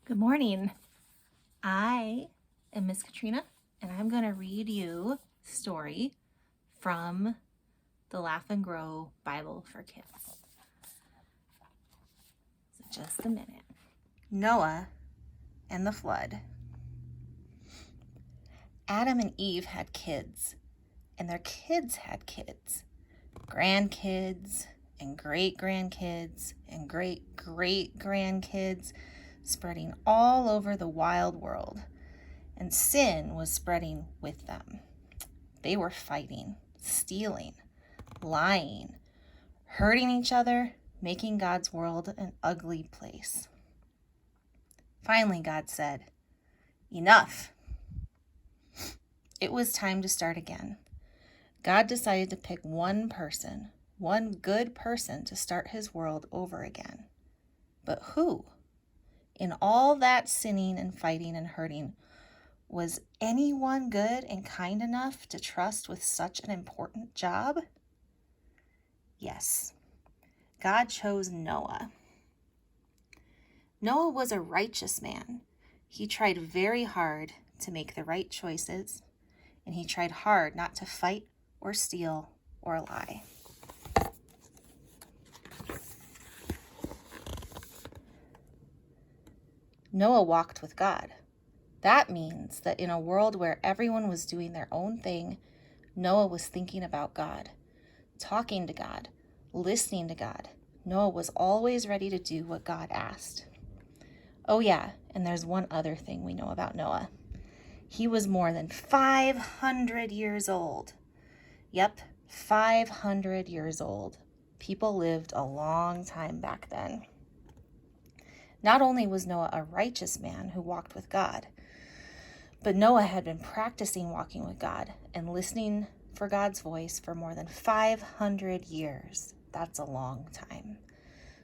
Good morning. I am Miss Katrina, and I'm going to read you a story from the Laugh and Grow Bible for Kids. So just a minute. Noah and the flood. Adam and Eve had kids, and their kids had kids, grandkids, and great-grandkids, and great-great-grandkids, spreading all over the wild world. And sin was spreading with them. They were fighting, stealing, lying, hurting each other, making God's world an ugly place. Finally, God said, "Enough." It was time to start again. God decided to pick one person, one good person, to start his world over again. But who? In all that sinning and fighting and hurting, was anyone good and kind enough to trust with such an important job? Yes, God chose Noah. Noah was a righteous man. He tried very hard to make the right choices, and he tried hard not to fight or steal or lie. Noah walked with God. That means that in a world where everyone was doing their own thing, Noah was thinking about God, talking to God, listening to God. Noah was always ready to do what God asked. Oh yeah, and there's one other thing we know about Noah. He was more than 500 years old. Yep, 500 years old. People lived a long time back then. Not only was Noah a righteous man who walked with God, but Noah had been practicing walking with God and listening for God's voice for more than 500 years. That's a long time.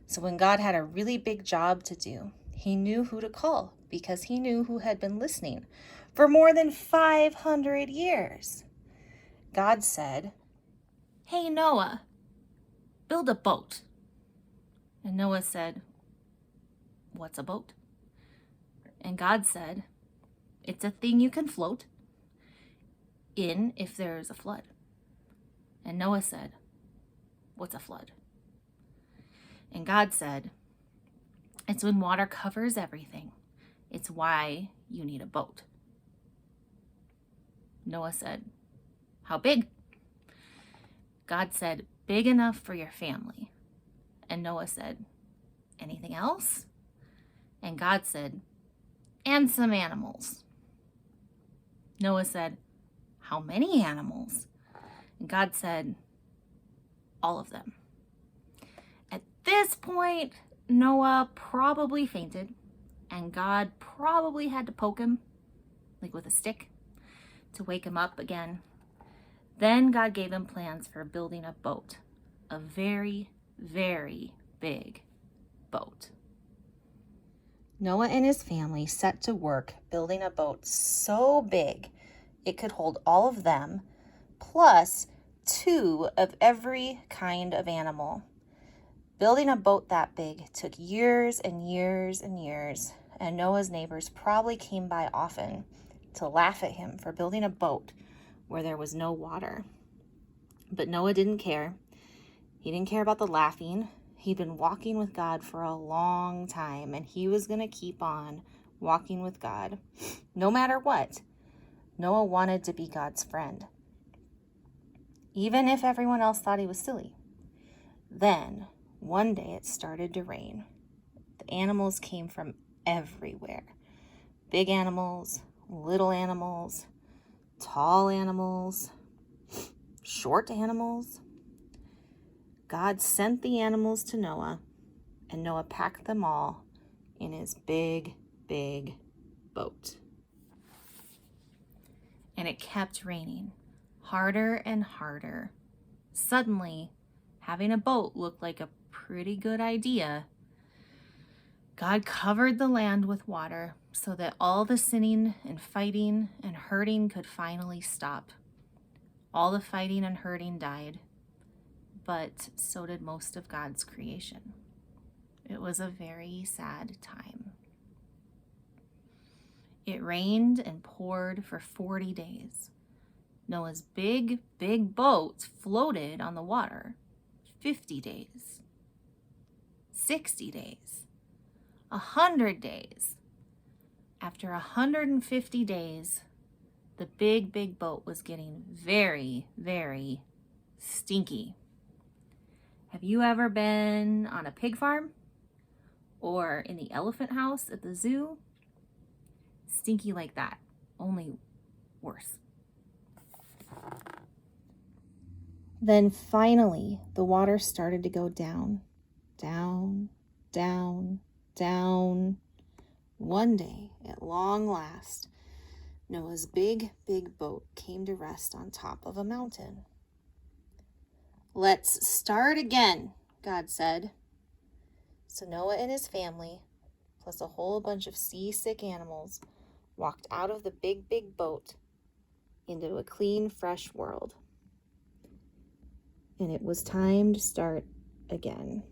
So when God had a really big job to do, he knew who to call because he knew who had been listening for more than 500 years. God said, "Hey, Noah, build a boat." And Noah said, "What's a boat?" And God said, "It's a thing you can float in if there's a flood." And Noah said, "What's a flood?" And God said, "It's when water covers everything. It's why you need a boat." Noah said, "How big?" God said, "Big enough for your family." And Noah said, "Anything else?" And God said, "And some animals." Noah said, "How many animals?" And God said, "All of them." At this point, Noah probably fainted, and God probably had to poke him, like with a stick, to wake him up again. Then God gave him plans for building a boat, a very, very big boat. Noah and his family set to work building a boat so big it could hold all of them, plus 2 of every kind of animal. Building a boat that big took years and years and years, and Noah's neighbors probably came by often to laugh at him for building a boat where there was no water. But Noah didn't care. He didn't care about the laughing. He'd been walking with God for a long time, and he was going to keep on walking with God no matter what. Noah wanted to be God's friend, even if everyone else thought he was silly. Then, one day it started to rain. The animals came from everywhere. Big animals, little animals, tall animals, short animals. God sent the animals to Noah, and Noah packed them all in his big, big boat. And it kept raining, harder and harder. Suddenly, having a boat looked like a pretty good idea. God covered the land with water so that all the sinning and fighting and hurting could finally stop. All the fighting and hurting died, but so did most of God's creation. It was a very sad time. It rained and poured for 40 days. Noah's big, big boat floated on the water 50 days, 60 days, 100 days. After 150 days, the big, big boat was getting very, very stinky. Have you ever been on a pig farm or in the elephant house at the zoo? Stinky like that, only worse. Then finally, the water started to go down, down, down, down. One day, at long last, Noah's big, big boat came to rest on top of a mountain. "Let's start again," God said. So Noah and his family, plus a whole bunch of seasick animals, walked out of the big, big boat into a clean, fresh world. And it was time to start again.